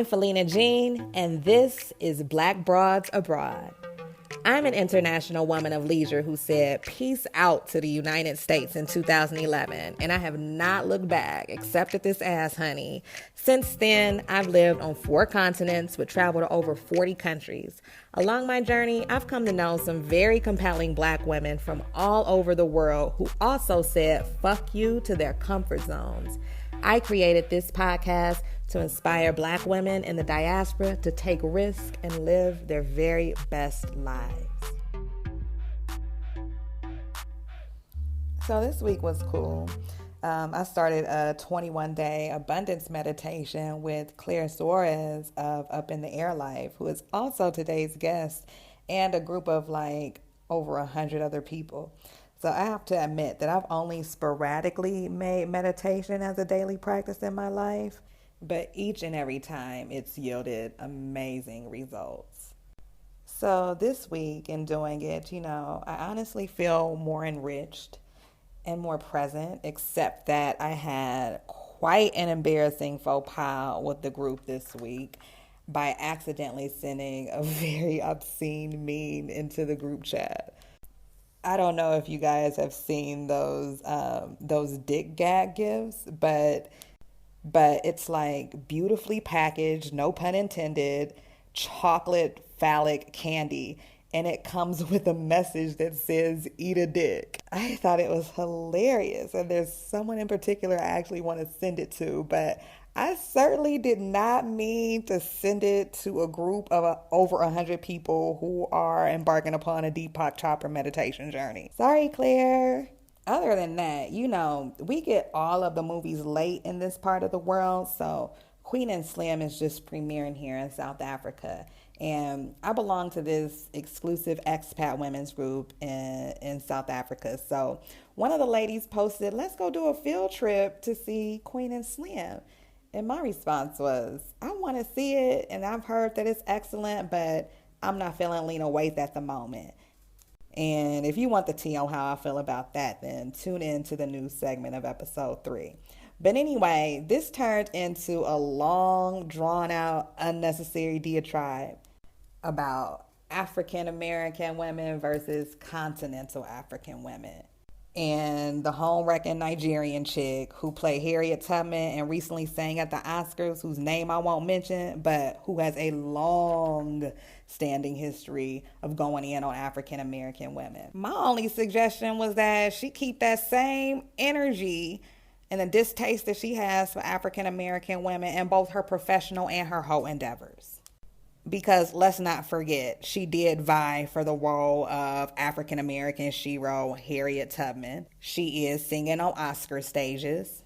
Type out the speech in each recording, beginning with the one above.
I'm Phelena Jean, and this is Black Broads Abroad. I'm an international woman of leisure who said peace out to the United States in 2011, and I have not looked back except at this ass, honey. Since then, I've lived on 4 continents with travel to over 40 countries. Along my journey, I've come to know some very compelling Black women from all over the world who also said fuck you to their comfort zones. I created this podcast to inspire Black women in the diaspora to take risks and live their very best lives. So this week was cool. I started a 21-day abundance meditation with Claire Soares of Up in the Air Life, who is also today's guest, and a group of over 100 other people. So I have to admit that I've only sporadically made meditation as a daily practice in my life, but each and every time it's yielded amazing results. So this week in doing it, I honestly feel more enriched and more present, except that I had quite an embarrassing faux pas with the group this week by accidentally sending a very obscene meme into the group chat. I don't know if you guys have seen those dick gag gifs, but it's like beautifully packaged, no pun intended, chocolate phallic candy, and it comes with a message that says eat a dick. I thought it was hilarious, and there's someone in particular I actually want to send it to, but I certainly did not mean to send it to a group of over 100 people who are embarking upon a Deepak Chopra meditation journey. Sorry, Claire. Other than that, we get all of the movies late in this part of the world, so Queen and Slim is just premiering here in South Africa. And I belong to this exclusive expat women's group in South Africa. So one of the ladies posted, let's go do a field trip to see Queen and Slim. And my response was, I want to see it, and I've heard that it's excellent, but I'm not feeling Lena Waithe at the moment. And if you want the tea on how I feel about that, then tune in to the new segment of episode 3. But anyway, this turned into a long, drawn-out, unnecessary diatribe about African-American women versus continental African women. And the home-wrecking Nigerian chick who played Harriet Tubman and recently sang at the Oscars, whose name I won't mention, but who has a long-standing history of going in on African-American women. My only suggestion was that she keep that same energy and the distaste that she has for African-American women in both her professional and her hoe endeavors. Because let's not forget, she did vie for the role of African-American shero Harriet Tubman. She is singing on Oscar stages.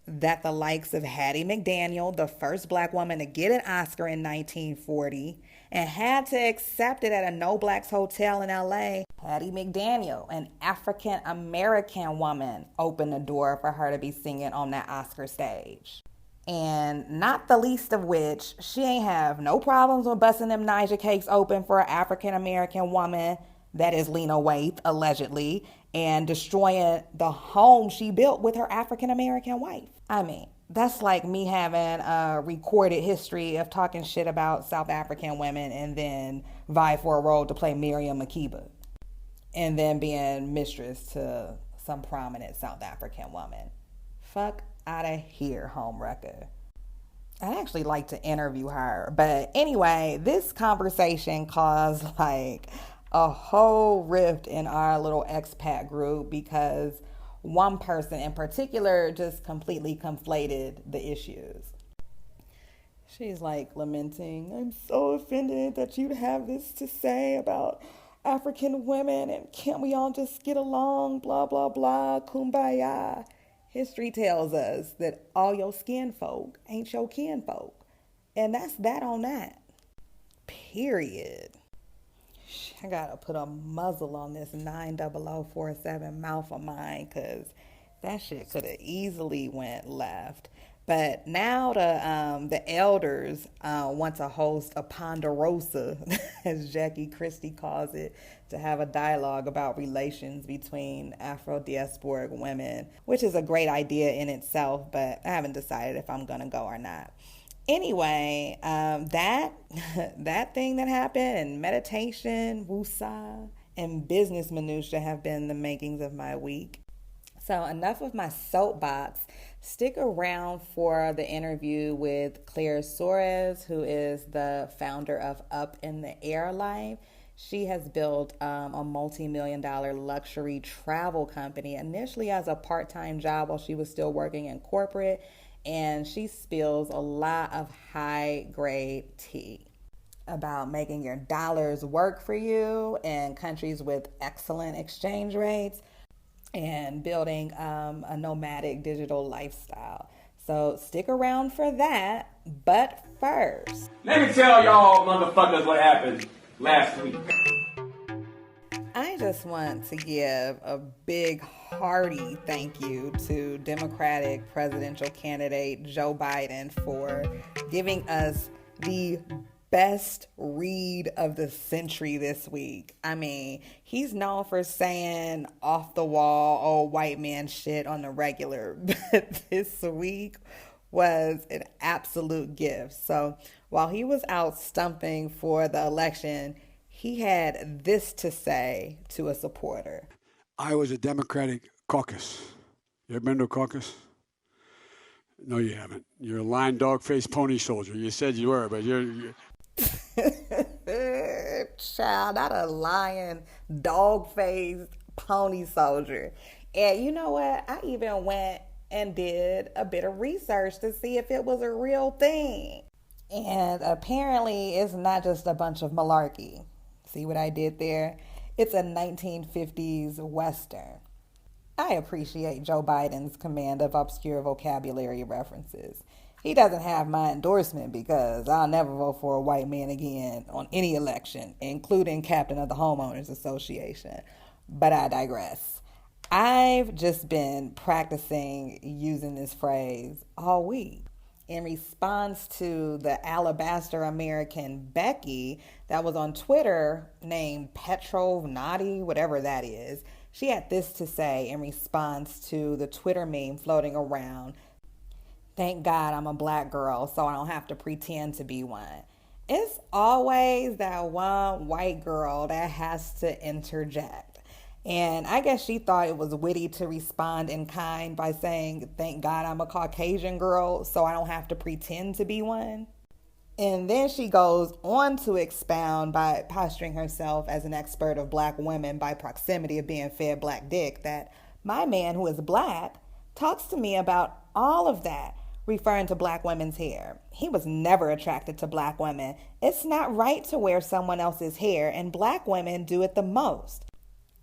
That the likes of Hattie McDaniel, the first Black woman to get an Oscar in 1940, and had to accept it at a No Blacks hotel in LA, Hattie McDaniel, an African-American woman, opened the door for her to be singing on that Oscar stage. And not the least of which, she ain't have no problems with busting them Niger cakes open for an African-American woman, that is Lena Waithe, allegedly, and destroying the home she built with her African-American wife. I mean, that's like me having a recorded history of talking shit about South African women and then vie for a role to play Miriam Makeba. And then being mistress to some prominent South African woman. Fuck out of here, homewrecker. I'd actually like to interview her. But anyway, this conversation caused a whole rift in our little expat group because one person in particular just completely conflated the issues. She's lamenting, I'm so offended that you'd have this to say about African women, and can't we all just get along, blah, blah, blah, kumbaya. History tells us that all your skin folk ain't your kin folk. And that's that on that. Period. I gotta put a muzzle on this 90047 mouth of mine, because that shit could have easily went left. But now the elders want to host a ponderosa, as Jackie Christie calls it, to have a dialogue about relations between Afro-diasporic women, which is a great idea in itself, but I haven't decided if I'm going to go or not. Anyway, that thing that happened, and meditation, woosah, and business minutia have been the makings of my week. So enough of my soapbox. Stick around for the interview with Claire Soares, who is the founder of Up in the Air Life. She has built a multi-million-dollar luxury travel company, initially as a part-time job while she was still working in corporate, and she spills a lot of high-grade tea about making your dollars work for you in countries with excellent exchange rates and building a nomadic digital lifestyle. So stick around for that. But first, let me tell y'all motherfuckers what happened last week. I just want to give a big hearty thank you to Democratic presidential candidate Joe Biden for giving us the best read of the century this week. I mean, he's known for saying off the wall old white man shit on the regular, but this week was an absolute gift. So while he was out stumping for the election, he had this to say to a supporter. I was a Democratic caucus. You ever been to a caucus? No, you haven't. You're a lying dog-faced pony soldier. You said you were, but you're... Child, not a lying, dog-faced pony soldier. And you know what? I even went and did a bit of research to see if it was a real thing. And apparently it's not just a bunch of malarkey. See what I did there? It's a 1950s Western. I appreciate Joe Biden's command of obscure vocabulary references. He doesn't have my endorsement because I'll never vote for a white man again on any election, including captain of the Homeowners Association. But I digress. I've just been practicing using this phrase all week in response to the alabaster American Becky that was on Twitter named Petrovnati, whatever that is. She had this to say in response to the Twitter meme floating around: "Thank God I'm a black girl so I don't have to pretend to be one." It's always that one white girl that has to interject. And I guess she thought it was witty to respond in kind by saying, "Thank God I'm a Caucasian girl so I don't have to pretend to be one." And then she goes on to expound by posturing herself as an expert of black women by proximity of being fed black dick that my man, who is black, talks to me about all of that, referring to black women's hair. He was never attracted to black women. It's not right to wear someone else's hair, and black women do it the most.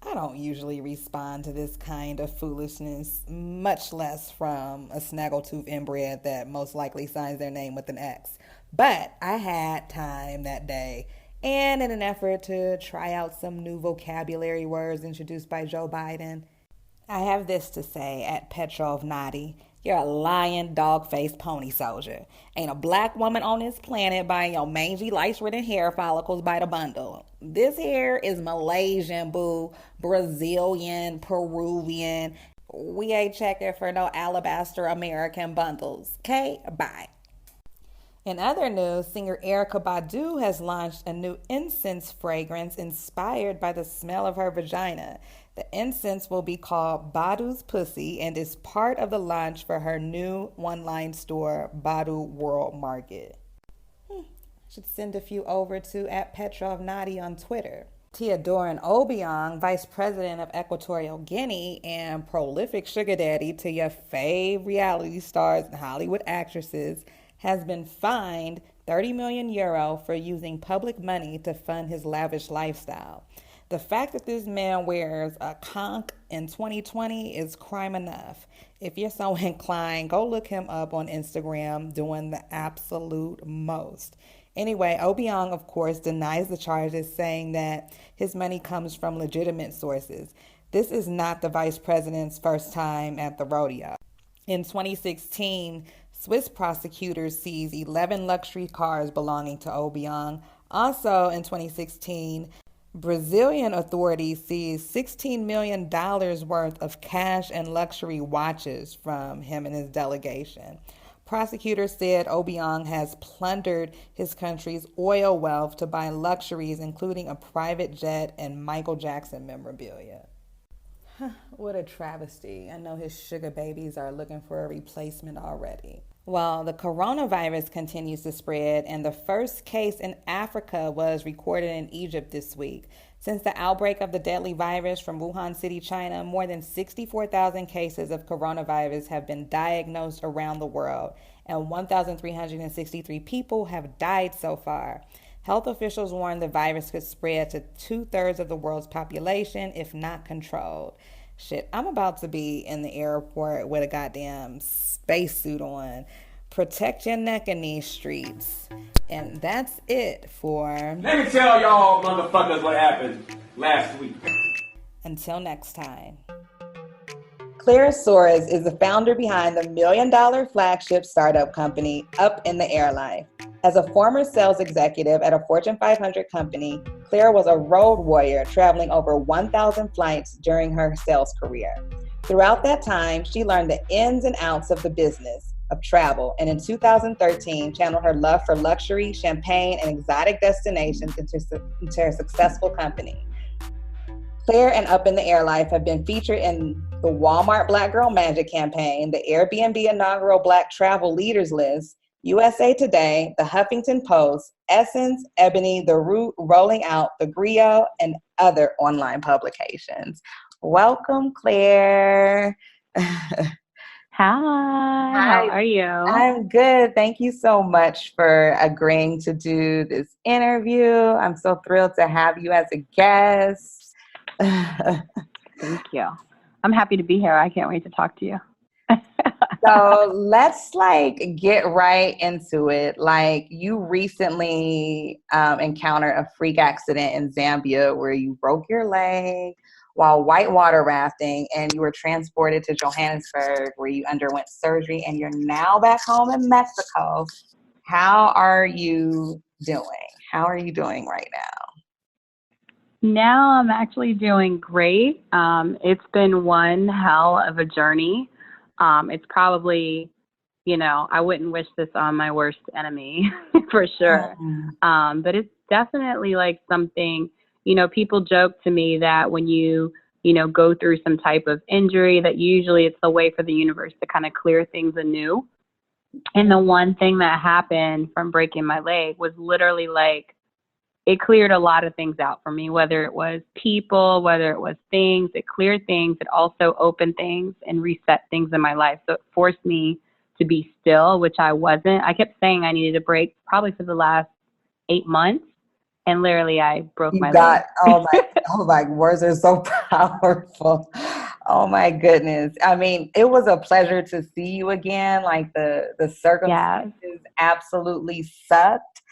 I don't usually respond to this kind of foolishness, much less from a snaggletooth inbred that most likely signs their name with an X. But I had time that day, and in an effort to try out some new vocabulary words introduced by Joe Biden, I have this to say at Petrovnati: "You're a lying, dog-faced pony soldier. Ain't a black woman on this planet buying your mangy, lice-ridden hair follicles by the bundle. This hair is Malaysian, boo, Brazilian, Peruvian. We ain't checking for no alabaster American bundles. Okay, bye." In other news, singer Erykah Badu has launched a new incense fragrance inspired by the smell of her vagina. The incense will be called Badu's Pussy and is part of the launch for her new one-line store, Badu World Market. Should send a few over to @Petrovnati on Twitter. Teodorin Obiang, Vice President of Equatorial Guinea and prolific sugar daddy to your fave reality stars and Hollywood actresses, has been fined €30 million for using public money to fund his lavish lifestyle. The fact that this man wears a conch in 2020 is crime enough. If you're so inclined, go look him up on Instagram doing the absolute most. Anyway, Obiang, of course, denies the charges, saying that his money comes from legitimate sources. This is not the vice president's first time at the rodeo. In 2016, Swiss prosecutors seized 11 luxury cars belonging to Obiang. Also in 2016, Brazilian authorities seized $16 million worth of cash and luxury watches from him and his delegation. Prosecutors said Obiang has plundered his country's oil wealth to buy luxuries, including a private jet and Michael Jackson memorabilia. What a travesty. I know his sugar babies are looking for a replacement already. Well, the coronavirus continues to spread, and the first case in Africa was recorded in Egypt this week. Since the outbreak of the deadly virus from Wuhan City, China, more than 64,000 cases of coronavirus have been diagnosed around the world, and 1,363 people have died so far. Health officials warn the virus could spread to 2/3 of the world's population if not controlled. Shit, I'm about to be in the airport with a goddamn spacesuit on. Protect your neck in these streets. And that's it for... Let me tell y'all motherfuckers what happened last week. Until next time. Claire Soares is the founder behind the $1 million flagship startup company, Up in the Air Life. As a former sales executive at a Fortune 500 company, Claire was a road warrior traveling over 1,000 flights during her sales career. Throughout that time, she learned the ins and outs of the business of travel, and in 2013, channeled her love for luxury, champagne, and exotic destinations into her successful company. Claire and Up in the Air Life have been featured in the Walmart Black Girl Magic campaign, the Airbnb inaugural Black Travel Leaders List, USA Today, the Huffington Post, Essence, Ebony, The Root, Rolling Out, The Griot, and other online publications. Welcome, Claire. Hi, how are you? I'm good. Thank you so much for agreeing to do this interview. I'm so thrilled to have you as a guest. Thank you. I'm happy to be here. I can't wait to talk to you. So let's get right into it. You recently encountered a freak accident in Zambia where you broke your leg while whitewater rafting, and you were transported to Johannesburg where you underwent surgery, and you're now back home in Mexico. How are you doing? How are you doing right now? Now I'm actually doing great. It's been one hell of a journey. It's probably, I wouldn't wish this on my worst enemy for sure. But it's definitely something, people joke to me that when you go through some type of injury, that usually it's a way for the universe to kind of clear things anew. And the one thing that happened from breaking my leg was literally it cleared a lot of things out for me, whether it was people, whether it was things. It cleared things. It also opened things and reset things in my life. So it forced me to be still, which I wasn't. I kept saying I needed a break probably for the last 8 months. And literally I broke my leg. Oh my, words are so powerful. Oh my goodness. I mean, it was a pleasure to see you again. The circumstances absolutely sucked.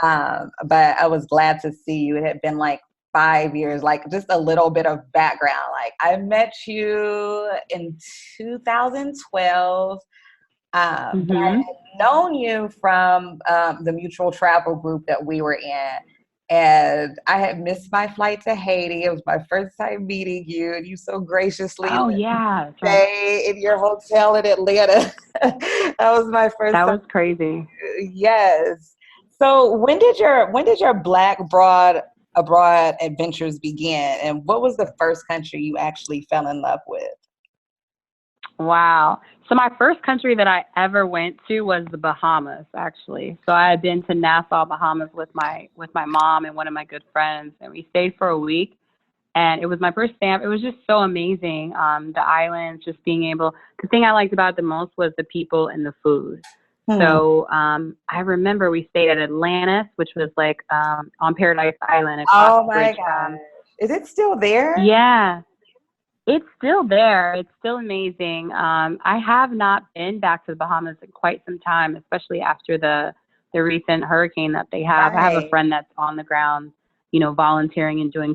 But I was glad to see you. It had been 5 years, just a little bit of background. I met you in 2012, but I had known you from the mutual travel group that we were in. And I had missed my flight to Haiti. It was my first time meeting you, and you so graciously stay in your hotel in Atlanta. That was my first time. That was crazy. Yes. So when did your Black abroad adventures begin, and what was the first country you actually fell in love with? Wow. So my first country that I ever went to was the Bahamas, actually. So I had been to Nassau, Bahamas with my mom and one of my good friends, and we stayed for a week. And it was my first stamp. It was just so amazing. The islands, just being able. The thing I liked about it the most was the people and the food. So I remember we stayed at Atlantis, which was on Paradise Island. Oh my gosh. Is it still there? Yeah, it's still there. It's still amazing. I have not been back to the Bahamas in quite some time, especially after the recent hurricane that they have. Right. I have a friend that's on the ground, volunteering and doing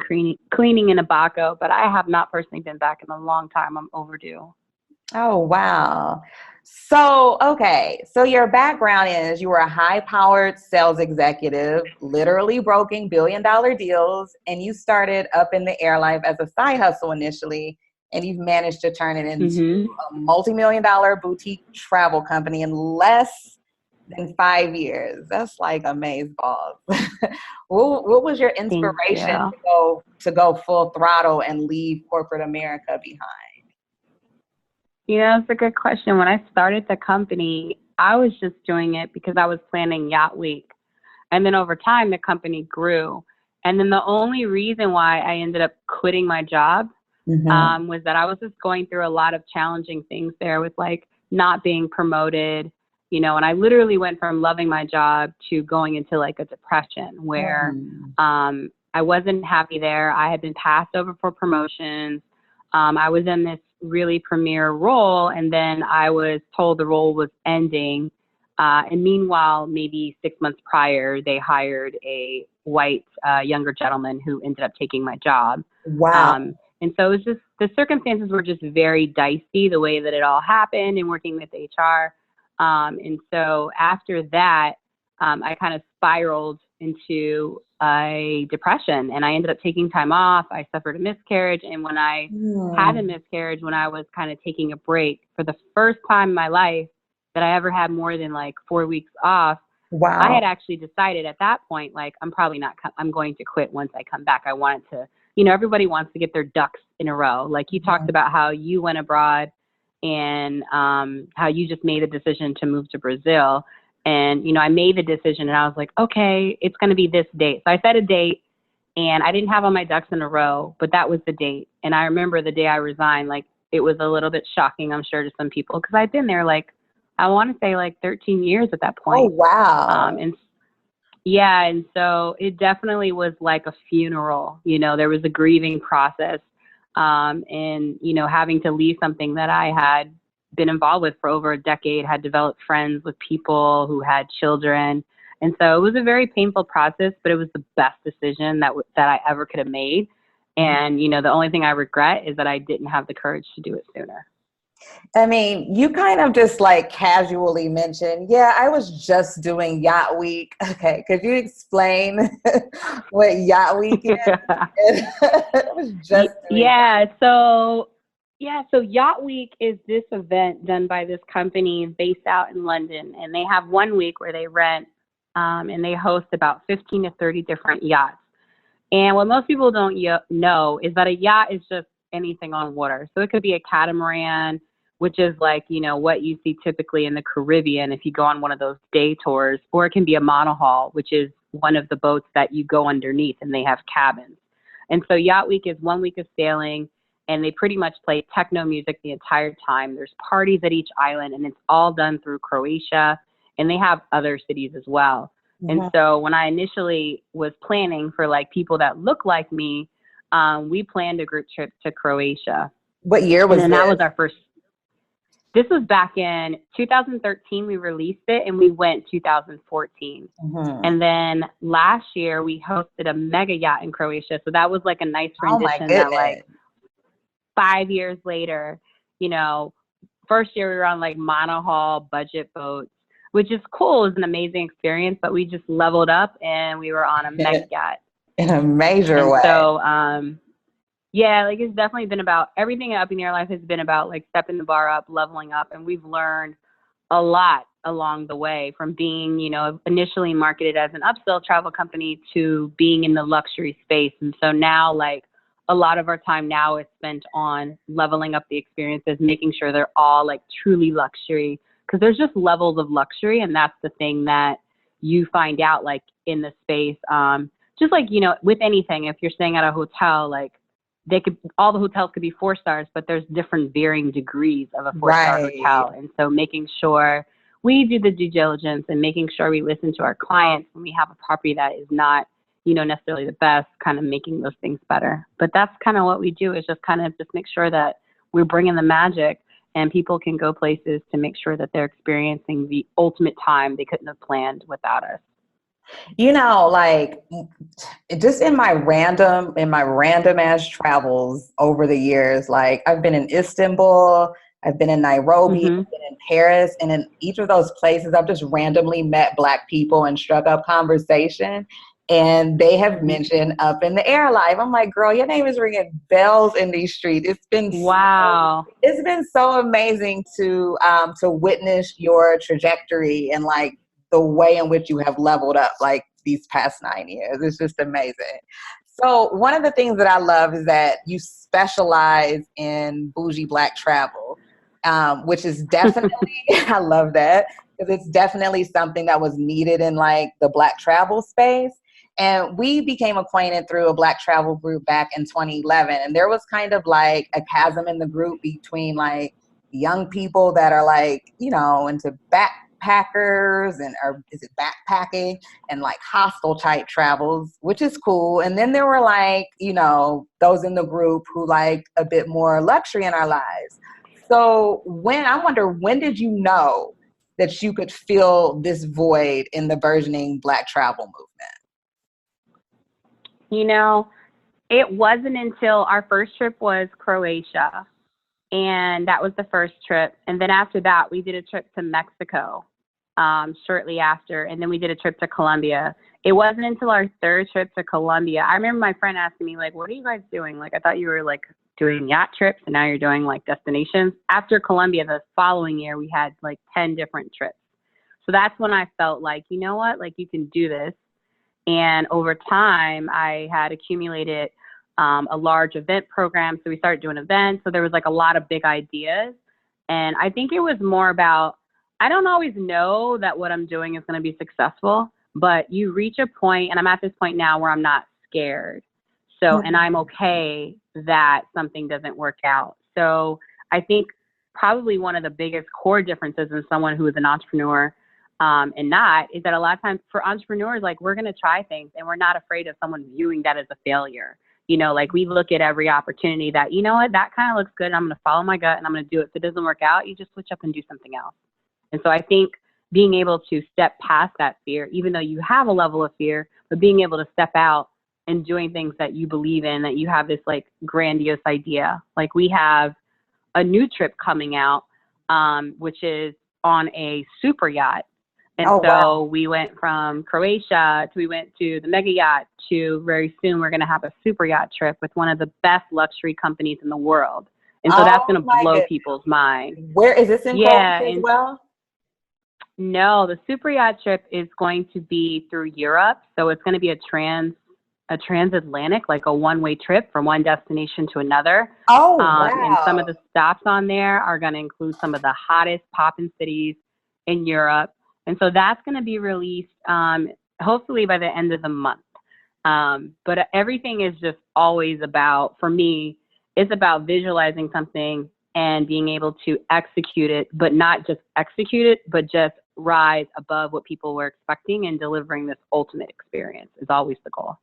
cleaning in Abaco, but I have not personally been back in a long time. I'm overdue. Oh, wow. So, okay. So your background is you were a high-powered sales executive, literally broking billion-dollar deals, and you started Up in the Air Life as a side hustle initially, and you've managed to turn it into Mm-hmm. a multi-million-dollar boutique travel company in less than 5 years. That's like amazeballs. What was your Thank inspiration you. to go full throttle and leave corporate America behind? It's a good question. When I started the company, I was just doing it because I was planning Yacht Week. And then over time, the company grew. And then the only reason why I ended up quitting my job was that I was just going through a lot of challenging things there with like not being promoted, and I literally went from loving my job to going into like a depression where I wasn't happy there. I had been passed over for promotions. I was in this really premier role, and then I was told the role was ending. And meanwhile, maybe 6 months prior, they hired a white younger gentleman who ended up taking my job. Wow. And so it was just, the circumstances were just very dicey, the way that it all happened and working with HR. And so after that, I kind of spiraled into a depression, and I ended up taking time off. I suffered a miscarriage. And when I had a miscarriage, when I was kind of taking a break for the first time in my life that I ever had more than like 4 weeks off, Wow. I had actually decided at that point, like, I'm probably not, I'm going to quit once I come back. I wanted to, everybody wants to get their ducks in a row. Like you talked about how you went abroad and how you just made a decision to move to Brazil. And, I made the decision and I was like, okay, it's going to be this date. So I set a date and I didn't have all my ducks in a row, but that was the date. And I remember the day I resigned, like it was a little bit shocking, I'm sure, to some people, because I'd been there like, I want to say like 13 years at that point. Oh, wow. And so it definitely was like a funeral. There was a grieving process. And, having to leave something that I had been involved with for over a decade, had developed friends with people who had children. And so it was a very painful process, but it was the best decision that I ever could have made. And, the only thing I regret is that I didn't have the courage to do it sooner. I mean, you kind of just like casually mentioned, yeah, I was just doing Yacht Week. Okay, could you explain what Yacht Week is? I was just doing So Yacht Week is this event done by this company based out in London, and they have 1 week where they rent and they host about 15 to 30 different yachts. And what most people don't know is that a yacht is just anything on water. So it could be a catamaran, which is like, what you see typically in the Caribbean if you go on one of those day tours, or it can be a monohull, which is one of the boats that you go underneath and they have cabins. And so Yacht Week is 1 week of sailing, and they pretty much play techno music the entire time. There's parties at each island, and it's all done through Croatia, and they have other cities as well. Mm-hmm. And so when I initially was planning for like people that look like me, we planned a group trip to Croatia. What year was this? And this? That was our first. This was back in 2013. We released it, and we went 2014. Mm-hmm. And then last year we hosted a mega yacht in Croatia. So that was like a nice rendition that like 5 years later, first year we were on like monohull budget boats, which is cool. It was an amazing experience, but we just leveled up and we were on a mega yacht. In a major way. So, like it's definitely been about everything up in your life has been about like stepping the bar up, leveling up. And we've learned a lot along the way from being, initially marketed as an upsell travel company to being in the luxury space. And so now like a lot of our time now is spent on leveling up the experiences, making sure they're all like truly luxury, because there's just levels of luxury. And that's the thing that you find out like in the space. Just like, with anything, if you're staying at a hotel, like all the hotels could be 4 stars, but there's different varying degrees of a 4-star hotel. And so making sure we do the due diligence and making sure we listen to our clients when we have a property that is not, necessarily the best, kind of making those things better. But that's kind of what we do, is just kind of just make sure that we're bringing the magic and people can go places to make sure that they're experiencing the ultimate time they couldn't have planned without us. Like just in my random ass travels over the years, like I've been in Istanbul, I've been in Nairobi, mm-hmm. I've been in Paris, and in each of those places, I've just randomly met Black people and struck up conversation. and they have mentioned Up in the Air Live. I'm like, girl, your name is ringing bells in these streets. Wow. It's been so amazing to witness your trajectory and like the way in which you have leveled up like these past 9 years. It's just amazing. So one of the things that I love is that you specialize in bougie Black travel, which is definitely, I love that, because it's definitely something that was needed in like the Black travel space. And we became acquainted through a Black travel group back in 2011. And there was kind of like a chasm in the group between like young people that are like, you know, into backpackers or is it backpacking and like hostel type travels, which is cool. And then there were like, you know, those in the group who liked a bit more luxury in our lives. So when did you know that you could fill this void in the burgeoning Black travel movement? You know, it wasn't until our first trip was Croatia, and that was the first trip. And then after that, we did a trip to Mexico shortly after, and then we did a trip to Colombia. It wasn't until our third trip to Colombia. I remember my friend asking me, like, what are you guys doing? Like, I thought you were, like, doing yacht trips, and now you're doing, like, destinations. After Colombia, the following year, we had, like, 10 different trips. So that's when I felt like, you know what? Like, you can do this. And over time, I had accumulated a large event program. So we started doing events. So there was like a lot of big ideas. And I think it was more about, I don't always know that what I'm doing is going to be successful, but you reach a point, and I'm at this point now where I'm not scared. So, and I'm okay that something doesn't work out. So I think probably one of the biggest core differences in someone who is an entrepreneur and not, is that a lot of times for entrepreneurs, like, we're going to try things and we're not afraid of someone viewing that as a failure. You know, like, we look at every opportunity that, you know what, that kind of looks good. I'm going to follow my gut and I'm going to do it. If it doesn't work out, you just switch up and do something else. And so I think being able to step past that fear, even though you have a level of fear, but being able to step out and doing things that you believe in, that you have this like grandiose idea. Like, we have a new trip coming out, which is on a super yacht. And so we went from Croatia we went to the mega yacht to very soon we're going to have a super yacht trip with one of the best luxury companies in the world. And so that's going to blow people's mind. Where is this in Croatia as well? No, the super yacht trip is going to be through Europe. So it's going to be a transatlantic, like a one-way trip from one destination to another. And some of the stops on there are going to include some of the hottest poppin' cities in Europe. And so that's going to be released hopefully by the end of the month. But everything is just always about, for me, it's about visualizing something and being able to execute it, but not just execute it, but just rise above what people were expecting, and delivering this ultimate experience is always the goal.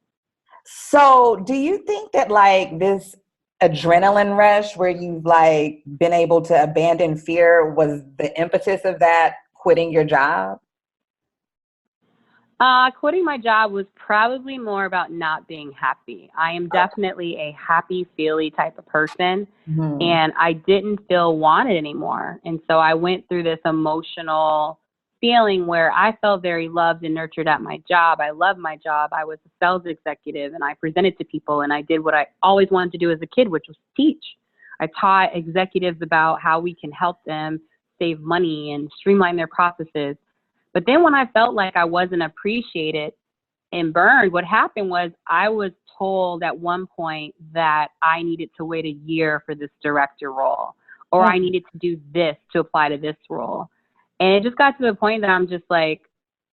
So do you think that like this adrenaline rush where you've like been able to abandon fear was the impetus of that quitting your job? Quitting my job was probably more about not being happy. I am definitely a happy, feely type of person, and I didn't feel wanted anymore. And so I went through this emotional feeling where I felt very loved and nurtured at my job. I loved my job. I was a sales executive, and I presented to people, and I did what I always wanted to do as a kid, which was teach. I taught executives about how we can help them save money and streamline their processes. But then when I felt like I wasn't appreciated and burned, what happened was I was told at one point that I needed to wait a year for this director role, or I needed to do this to apply to this role. And it just got to the point that I'm just like,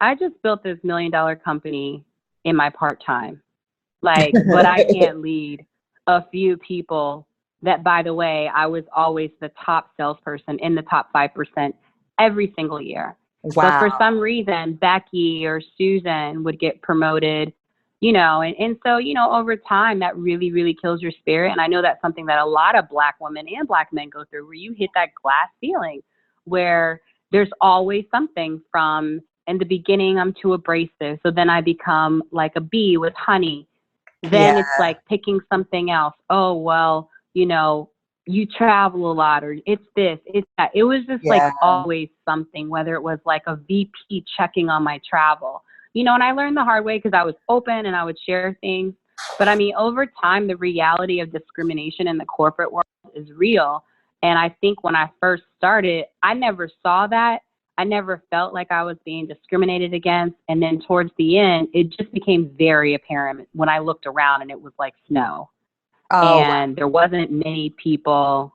I just built this $1 million company in my part-time. Like, but I can't lead a few people that, by the way, I was always the top salesperson in the top 5% every single year. But for some reason, Becky or Susan would get promoted, you know, and so, you know, over time, that really, really kills your spirit. And I know that's something that a lot of Black women and Black men go through, where you hit that glass ceiling where there's always something from, in the beginning, I'm too abrasive. So then I become like a bee with honey. Then it's like picking something else. Oh, well, you know, you travel a lot, or it's this, it's that. It was just like always something, whether it was like a VP checking on my travel. and I learned the hard way because I was open and I would share things. But I mean, over time, the reality of discrimination in the corporate world is real. And I think when I first started, I never saw that. I never felt like I was being discriminated against. And then towards the end, it just became very apparent when I looked around and it was like snow. Oh, And there wasn't many people,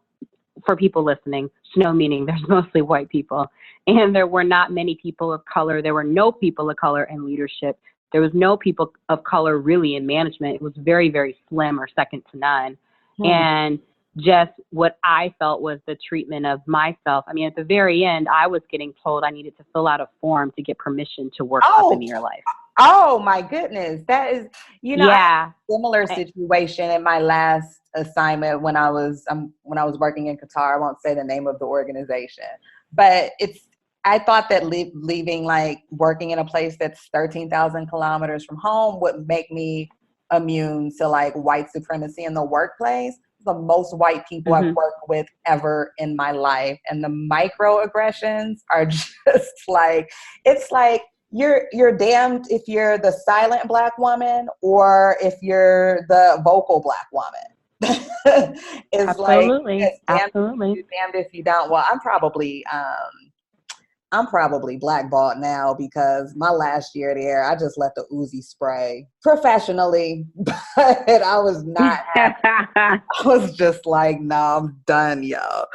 for people listening, snow meaning there's mostly white people. And there were not many people of color. There were no people of color in leadership. There was no people of color really in management. It was very, very slim or second to none. And just what I felt was the treatment of myself. I mean, at the very end, I was getting told I needed to fill out a form to get permission to work up in your life. Oh my goodness. That is, I had a similar situation in my last assignment when I was working in Qatar. I won't say the name of the organization, but I thought that leaving, like working in a place that's 13,000 kilometers from home would make me immune to like white supremacy in the workplace. The most white people I've worked with ever in my life. And the microaggressions are just like, it's like, you're damned if you're the silent Black woman or if you're the vocal Black woman. It's Absolutely. like, Absolutely. damned if you don't. Well, I'm probably blackballed now because my last year there, I just let the Uzi spray professionally, but I was not happy. I was just like, no, I'm done, yo.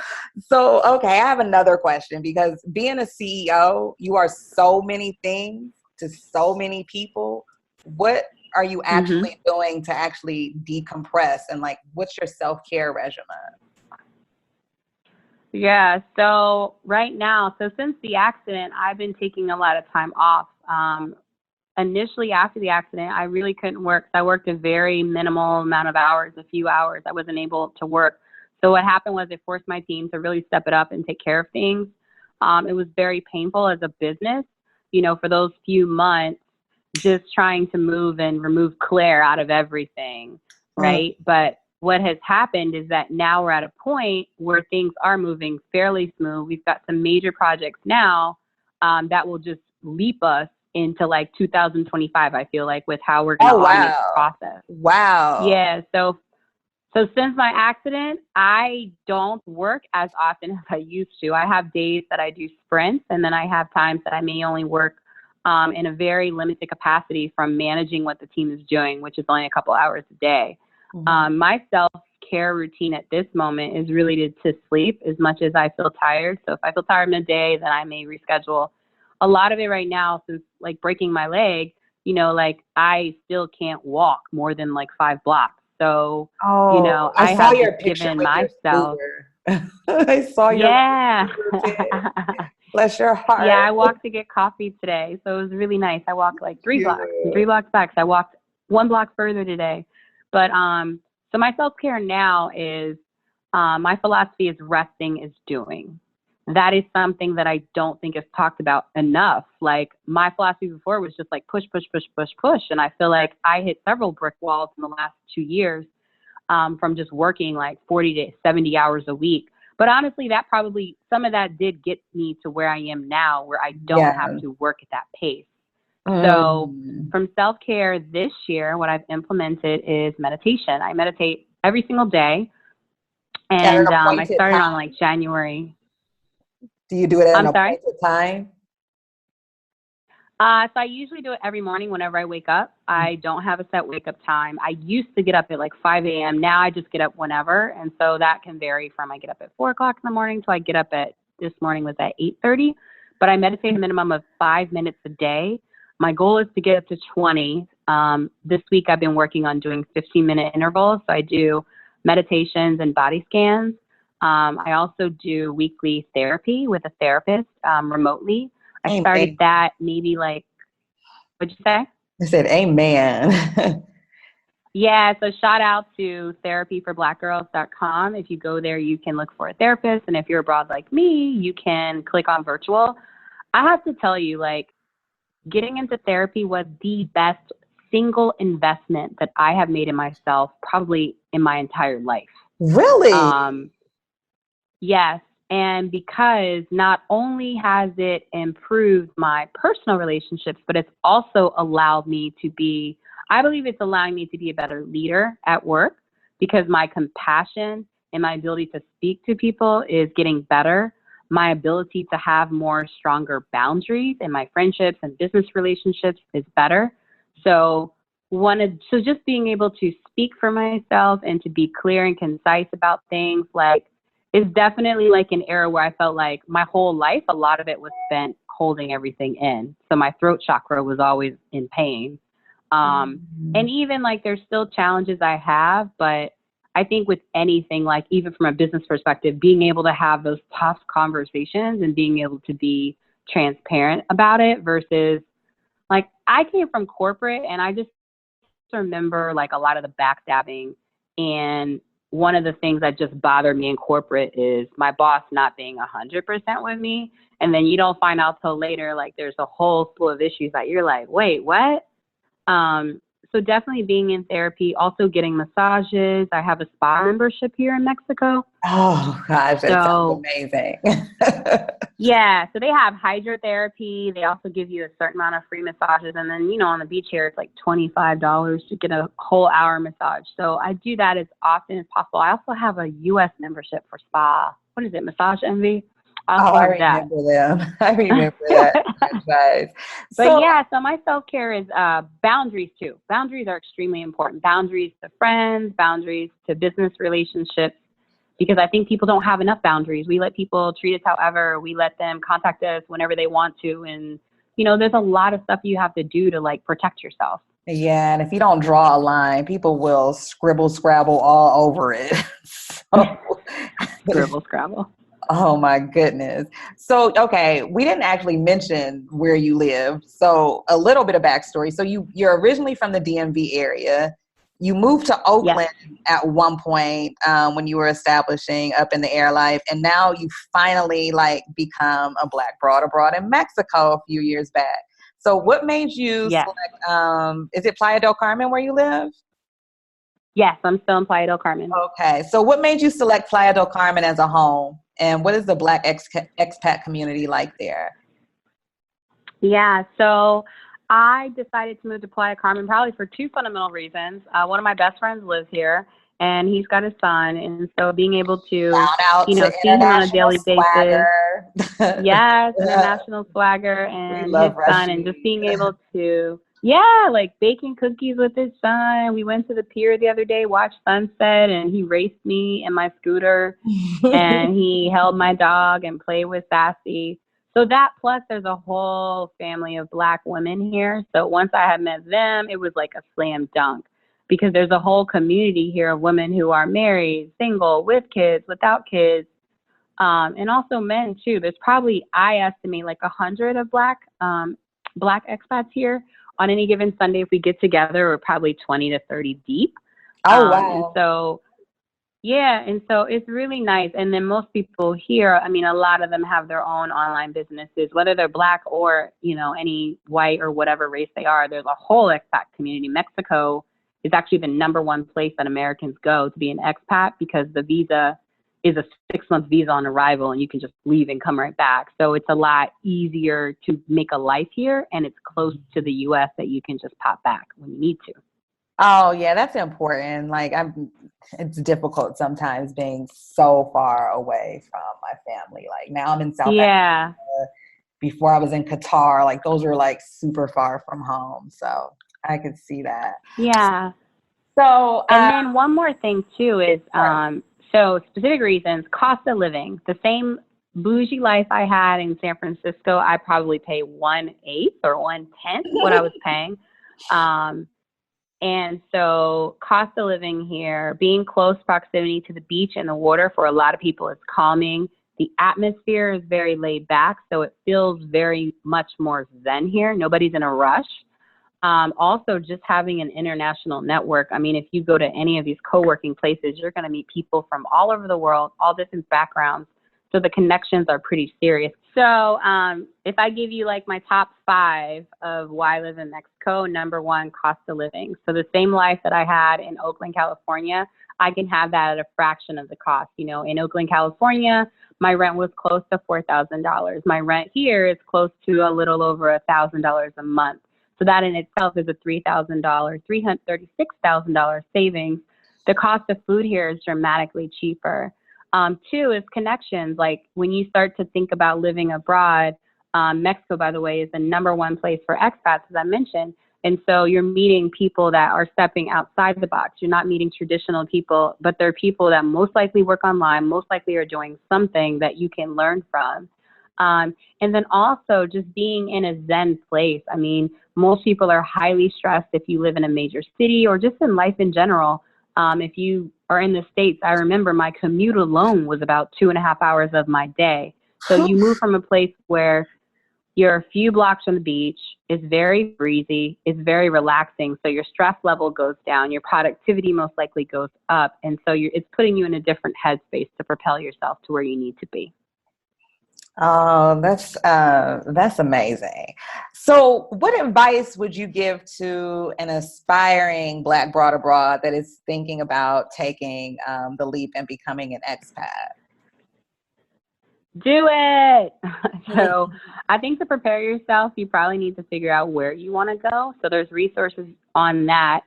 So, okay, I have another question because being a CEO, you are so many things to so many people. What are you actually doing to actually decompress, and like, what's your self-care regimen? Yeah, so right now, since the accident, I've been taking a lot of time off. Initially, after the accident, I really couldn't work. I worked a very minimal amount of hours, a few hours. I wasn't able to work. So what happened was it forced my team to really step it up and take care of things. It was very painful as a business, for those few months, just trying to move and remove Claire out of everything, right? But what has happened is that now we're at a point where things are moving fairly smooth. We've got some major projects now that will just leap us into like 2025, I feel like, with how we're going to automate the process. Wow. Yeah. So since my accident, I don't work as often as I used to. I have days that I do sprints, and then I have times that I may only work in a very limited capacity from managing what the team is doing, which is only a couple hours a day. My self-care routine at this moment is related to sleep as much as I feel tired. So if I feel tired in a day, then I may reschedule. A lot of it right now, since like breaking my leg, like I still can't walk more than like 5 blocks. So, I saw have your just picture given with myself. I saw your bless your heart. Yeah, I walked to get coffee today. So it was really nice. I walked like 3 blocks and 3 blocks back. So I walked 1 block further today. But so my self-care now is my philosophy is resting is doing. That is something that I don't think is talked about enough. Like my philosophy before was just like push, push, push, push, push. And I feel like I hit several brick walls in the last 2 years from just working like 40 to 70 hours a week. But honestly, that probably, some of that did get me to where I am now, where I don't have to work at that pace. So from self-care this year, what I've implemented is meditation. I meditate every single day. And I started on like January. Do you do it at an appointed time? So I usually do it every morning whenever I wake up. I don't have a set wake up time. I used to get up at like 5 a.m. Now I just get up whenever. And so that can vary from I get up at 4 o'clock in the morning to I get up at, this morning was at 8:30. But I meditate a minimum of 5 minutes a day. My goal is to get up to 20. This week I've been working on doing 15-minute intervals. So I do meditations and body scans. I also do weekly therapy with a therapist remotely. I started that maybe like, what'd you say? I said, amen. Yeah, so shout out to therapyforblackgirls.com. If you go there, you can look for a therapist. And if you're abroad like me, you can click on virtual. I have to tell you, like, getting into therapy was the best single investment that I have made in myself probably in my entire life. Really? Yes. And because not only has it improved my personal relationships, but it's also allowed me to be, I believe it's allowing me to be a better leader at work because my compassion and my ability to speak to people is getting better. My ability to have more stronger boundaries in my friendships and business relationships is better. So just being able to speak for myself and to be clear and concise about things, like, is definitely like an era where I felt like my whole life, a lot of it was spent holding everything in. So my throat chakra was always in pain. And even like there's still challenges I have, but I think with anything, like even from a business perspective, being able to have those tough conversations and being able to be transparent about it versus like I came from corporate and I just remember like a lot of the backstabbing. And one of the things that just bothered me in corporate is my boss not being 100% with me. And then you don't find out till later, like there's a whole slew of issues that you're like, wait, what? So definitely being in therapy, also getting massages. I have a spa membership here in Mexico. Oh gosh, that sounds amazing. Yeah, so they have hydrotherapy. They also give you a certain amount of free massages. And then, on the beach here, it's like $25 to get a whole hour massage. So I do that as often as possible. I also have a U.S. membership for spa. What is it, Massage Envy? I remember them. I remember that franchise. But so my self-care is boundaries too. Boundaries are extremely important. Boundaries to friends, boundaries to business relationships, because I think people don't have enough boundaries. We let people treat us however, we let them contact us whenever they want to. And, there's a lot of stuff you have to do to like protect yourself. Yeah, and if you don't draw a line, people will scribble, scrabble all over it. Scribble, scrabble. Oh my goodness. So, okay, we didn't actually mention where you live. So a little bit of backstory. So you're originally from the DMV area. You moved to Oakland at one point when you were establishing Up in the Air Life. And now you finally become a Black broad abroad in Mexico a few years back. So what made you select, is it Playa del Carmen where you live? Yes, I'm still in Playa del Carmen. Okay. So what made you select Playa del Carmen as a home? And what is the Black expat community like there? Yeah, so I decided to move to Playa Carmen probably for two fundamental reasons. One of my best friends lives here, and he's got a son. And so being able to, see him on a daily basis. Yes, international swagger and his son. And just being able to, baking cookies with his son. We went to the pier the other day, watched sunset, and he raced me in my scooter. And he held my dog and played with Sassy. So that, plus there's a whole family of Black women here. So once I had met them, it was like a slam dunk, because there's a whole community here of women who are married, single, with kids, without kids, and also men too. There's probably, I estimate, like 100 of Black expats here. On any given Sunday, if we get together, we're probably 20 to 30 deep. Oh, wow. And so it's really nice. And then most people here, a lot of them have their own online businesses, whether they're Black or, any white or whatever race they are. There's a whole expat community. Mexico is actually the #1 place that Americans go to be an expat, because the visa is a 6-month visa on arrival, and you can just leave and come right back. So it's a lot easier to make a life here, and it's close to the U.S. that you can just pop back when you need to. Oh yeah, that's important. It's difficult sometimes being so far away from my family. Like now I'm in South Africa. Before I was in Qatar. Those are super far from home. So I could see that. Yeah. So and then one more thing too is so specific reasons, cost of living. The same bougie life I had in San Francisco, I probably pay 1/8 or 1/10 what I was paying. And so cost of living here, being close proximity to the beach and the water, for a lot of people, it's calming. The atmosphere is very laid back, so it feels very much more zen here. Nobody's in a rush. Also, just having an international network. If you go to any of these co-working places, you're going to meet people from all over the world, all different backgrounds. So the connections are pretty serious. So if I give you like my top 5 of why I live in Mexico, number 1, cost of living. So the same life that I had in Oakland, California, I can have that at a fraction of the cost. You know, in Oakland, California, my rent was close to $4,000. My rent here is close to a little over $1,000 a month. So that in itself is a $336,000 savings. The cost of food here is dramatically cheaper. 2 is connections. Like when you start to think about living abroad, Mexico, by the way, is the number 1 place for expats, as I mentioned. And so you're meeting people that are stepping outside the box. You're not meeting traditional people, but they're people that most likely work online, most likely are doing something that you can learn from. And then also just being in a Zen place. I mean, most people are highly stressed if you live in a major city or just in life in general. If you are in the States, I remember my commute alone was about 2.5 hours of my day. So you move from a place where you're a few blocks from the beach, it's very breezy, it's very relaxing. So your stress level goes down, your productivity most likely goes up. And so it's putting you in a different headspace to propel yourself to where you need to be. Oh, that's amazing. So, what advice would you give to an aspiring Black broad abroad that is thinking about taking the leap and becoming an expat? Do it. So I think to prepare yourself, you probably need to figure out where you want to go. So there's resources on that.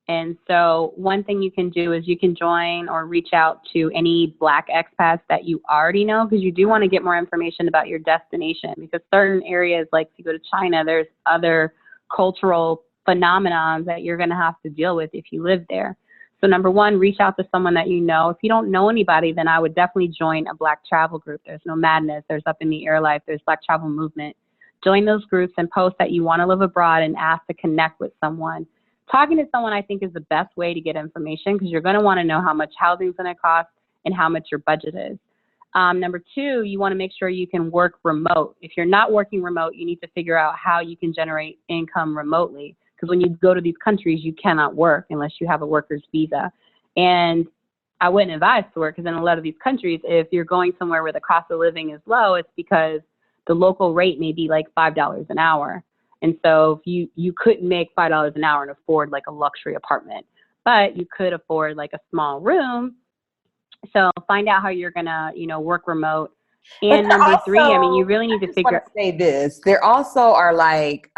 And so one thing you can do is you can join or reach out to any Black expats that you already know, because you do want to get more information about your destination, because certain areas, like if you go to China, there's other cultural phenomena that you're going to have to deal with if you live there. So number 1, reach out to someone that you know. If you don't know anybody, then I would definitely join a Black travel group. There's Nomadness, there's Up in the Air Life, there's Black Travel Movement. Join those groups and post that you want to live abroad and ask to connect with someone. Talking to someone, I think, is the best way to get information, because you're going to want to know how much housing is going to cost and how much your budget is. Number 2, you want to make sure you can work remote. If you're not working remote, you need to figure out how you can generate income remotely. Because when you go to these countries, you cannot work unless you have a worker's visa. And I wouldn't advise to work, because in a lot of these countries, if you're going somewhere where the cost of living is low, it's because the local rate may be like $5 an hour. And so if you couldn't make $5 an hour and afford like a luxury apartment, but you could afford like a small room. So find out how you're going to, work remote. And number 3, I mean, you really need to figure out. Say this. There also are like,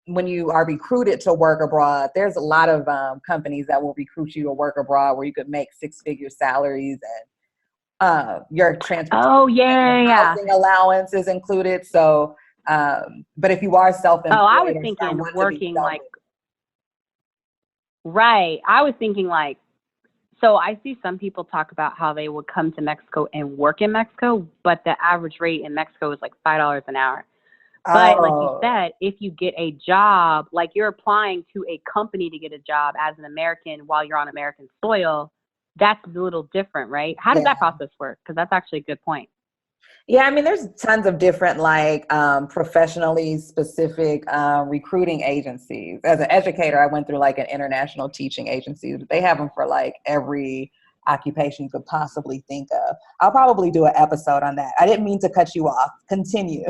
when you are recruited to work abroad, there's a lot of companies that will recruit you to work abroad where you could make 6-figure salaries, and your transportation and housing allowance is included. So, but if you are self-employed, I was thinking working like, right. I was thinking like, so I see some people talk about how they would come to Mexico and work in Mexico, but the average rate in Mexico is like $5 an hour. But like you said, if you get a job, like you're applying to a company to get a job as an American while you're on American soil, that's a little different, right? How does that process work? Because that's actually a good point. Yeah, I mean, there's tons of different like professionally specific recruiting agencies. As an educator, I went through like an international teaching agency. They have them for like every occupation you could possibly think of. I'll probably do an episode on that. I didn't mean to cut you off. Continue.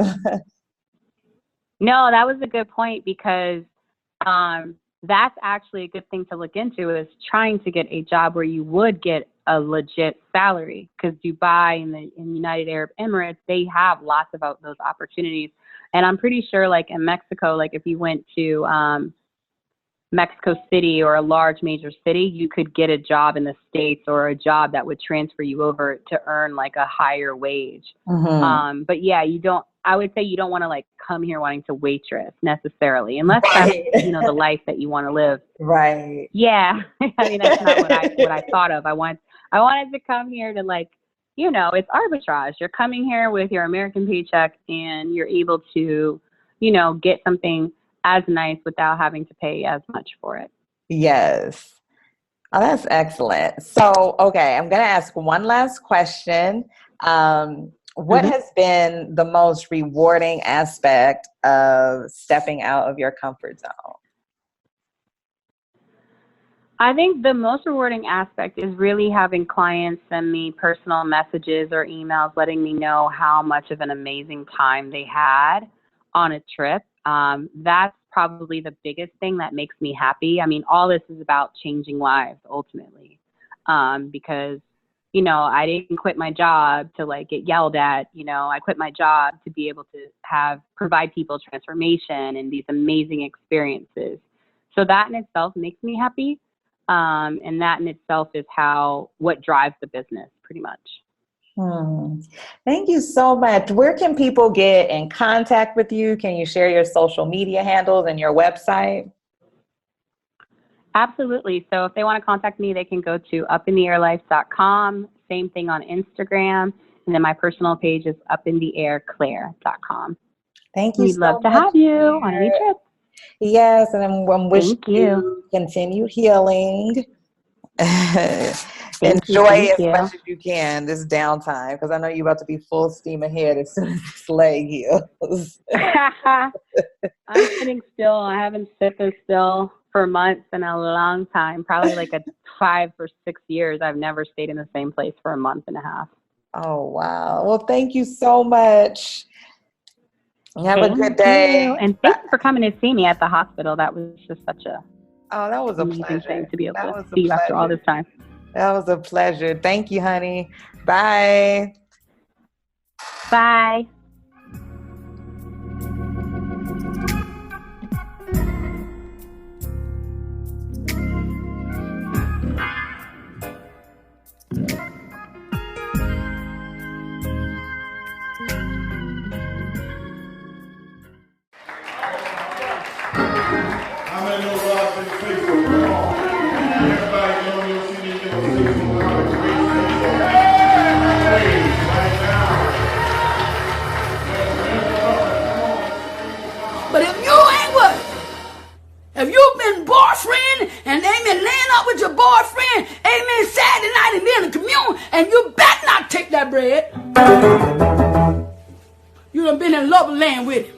No, that was a good point, because that's actually a good thing to look into, is trying to get a job where you would get a legit salary, because Dubai and the United Arab Emirates, they have lots of those opportunities. And I'm pretty sure like in Mexico, like if you went to Mexico City or a large major city, you could get a job in the States or a job that would transfer you over to earn like a higher wage. Mm-hmm. But yeah, I would say you don't want to like come here wanting to waitress necessarily, unless that's, the life that you want to live. Right. Yeah. I mean, that's not what I thought of. I wanted to come here to like, it's arbitrage. You're coming here with your American paycheck and you're able to, get something as nice without having to pay as much for it. Yes. Oh, that's excellent. So, okay, I'm going to ask one last question. What has been the most rewarding aspect of stepping out of your comfort zone? I think the most rewarding aspect is really having clients send me personal messages or emails letting me know how much of an amazing time they had on a trip. That's probably the biggest thing that makes me happy. I mean, all this is about changing lives ultimately, because, I didn't quit my job to like get yelled at. I quit my job to be able to provide people transformation and these amazing experiences. So that in itself makes me happy. And that in itself is what drives the business pretty much. Thank you so much. Where can people get in contact with you? Can you share your social media handles and your website? Absolutely. So if they want to contact me, they can go to upintheairlife.com. Same thing on Instagram. And then my personal page is upintheairclaire.com. Thank you. We'd love to have you on any trip. Yes, and I'm wishing you continued healing. Enjoy as much as you can this downtime, because I know you're about to be full steam ahead as soon as this leg heals. I'm sitting still. I haven't sat still for months in a long time, probably like 5 or 6 years. I've never stayed in the same place for a month and a half. Oh, wow. Well, thank you so much. Have a good day. And thank you for coming to see me at the hospital. That was just such that was a pleasure thing to be able to see you after all this time. That was a pleasure. Thank you, honey. Bye. Bye. But if you ain't what? If you've been boyfriend and ain't been laying up with your boyfriend, ain't been Saturday night and then in the commune, and you better not take that bread. You done been in love land with him.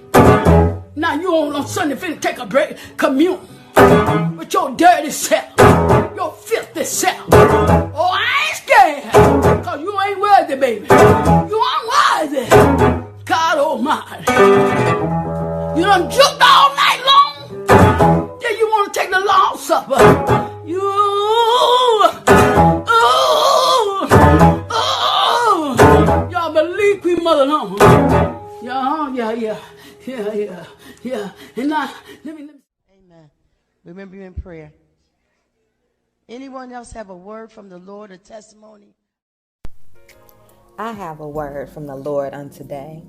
Now you on Sunday finna take a break, commune with your dirty self, your filthy self. Oh, I ain't scared, cause you ain't worthy, baby. You unworthy. God almighty. You done juked all night long. Then you want to take the Lord's Supper. Y'all believe Queen Mother, no? Yeah. And now, let me. Amen. Remember you in prayer. Anyone else have a word from the Lord, a testimony? I have a word from the Lord on today.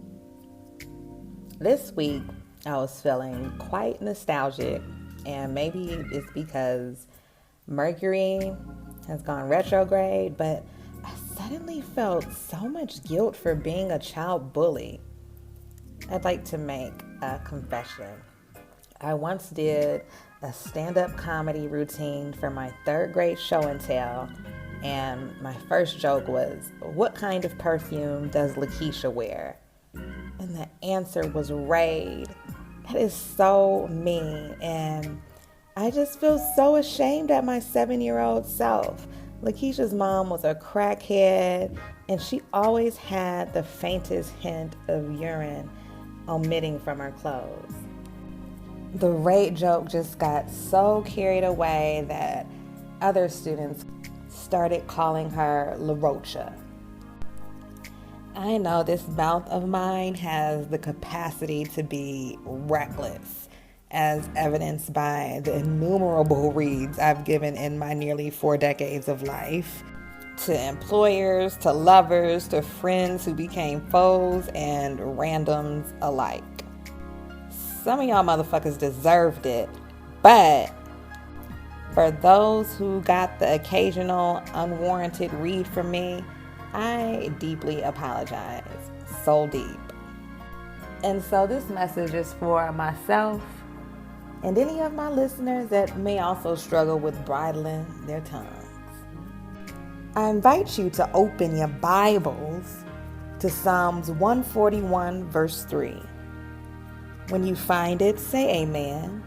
This week, I was feeling quite nostalgic, and maybe it's because Mercury has gone retrograde, but I suddenly felt so much guilt for being a child bully. I'd like to make a confession. I once did a stand-up comedy routine for my 3rd grade show and tell, and my first joke was, "What kind of perfume does Lakeisha wear?" And the answer was Raid. That is so mean, and I just feel so ashamed at my 7-year-old self. Lakeisha's mom was a crackhead, and she always had the faintest hint of urine omitting from her clothes. The Raid joke just got so carried away that other students started calling her La Rocha. I know this mouth of mine has the capacity to be reckless, as evidenced by the innumerable reads I've given in my nearly 4 decades of life, to employers, to lovers, to friends who became foes, and randoms alike. Some of y'all motherfuckers deserved it, but for those who got the occasional unwarranted read from me, I deeply apologize. So deep. And so this message is for myself and any of my listeners that may also struggle with bridling their tongues. I invite you to open your Bibles to Psalms 141, verse 3. When you find it, say amen.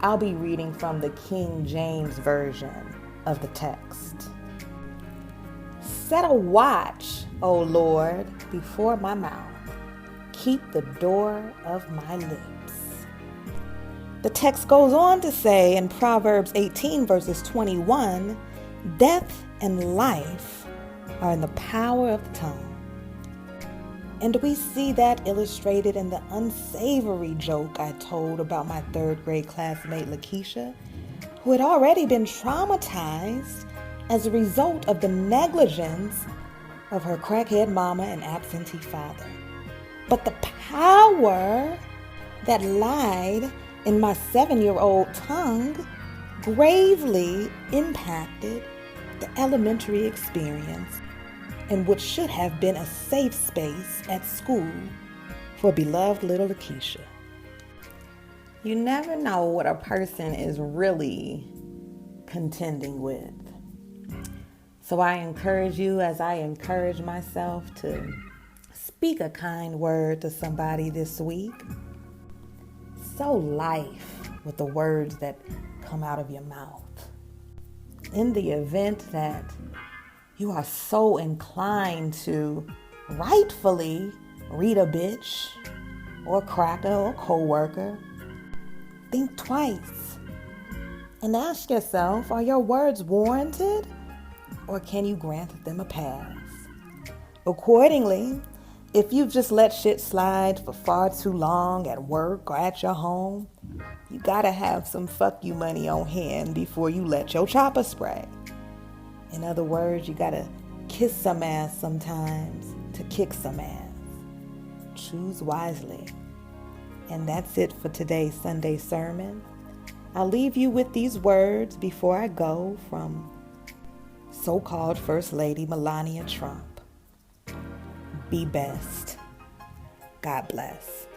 I'll be reading from the King James Version of the text. Set a watch, O Lord, before my mouth. Keep the door of my lips. The text goes on to say in Proverbs 18 verses 21, death and life are in the power of the tongue. And we see that illustrated in the unsavory joke I told about my third grade classmate Lakeisha, who had already been traumatized as a result of the negligence of her crackhead mama and absentee father. But the power that lied in my 7-year-old tongue gravely impacted the elementary experience in what should have been a safe space at school for beloved little Lakeisha. You never know what a person is really contending with. So I encourage you, as I encourage myself, to speak a kind word to somebody this week. Sow life with the words that come out of your mouth. In the event that you are so inclined to rightfully read a bitch or cracker or coworker, think twice and ask yourself, are your words warranted or can you grant them a pass? Accordingly, if you've just let shit slide for far too long at work or at your home, you gotta have some fuck you money on hand before you let your chopper spray. In other words, you gotta kiss some ass sometimes to kick some ass. Choose wisely. And that's it for today's Sunday sermon. I'll leave you with these words before I go from so-called First Lady Melania Trump. Be best. God bless.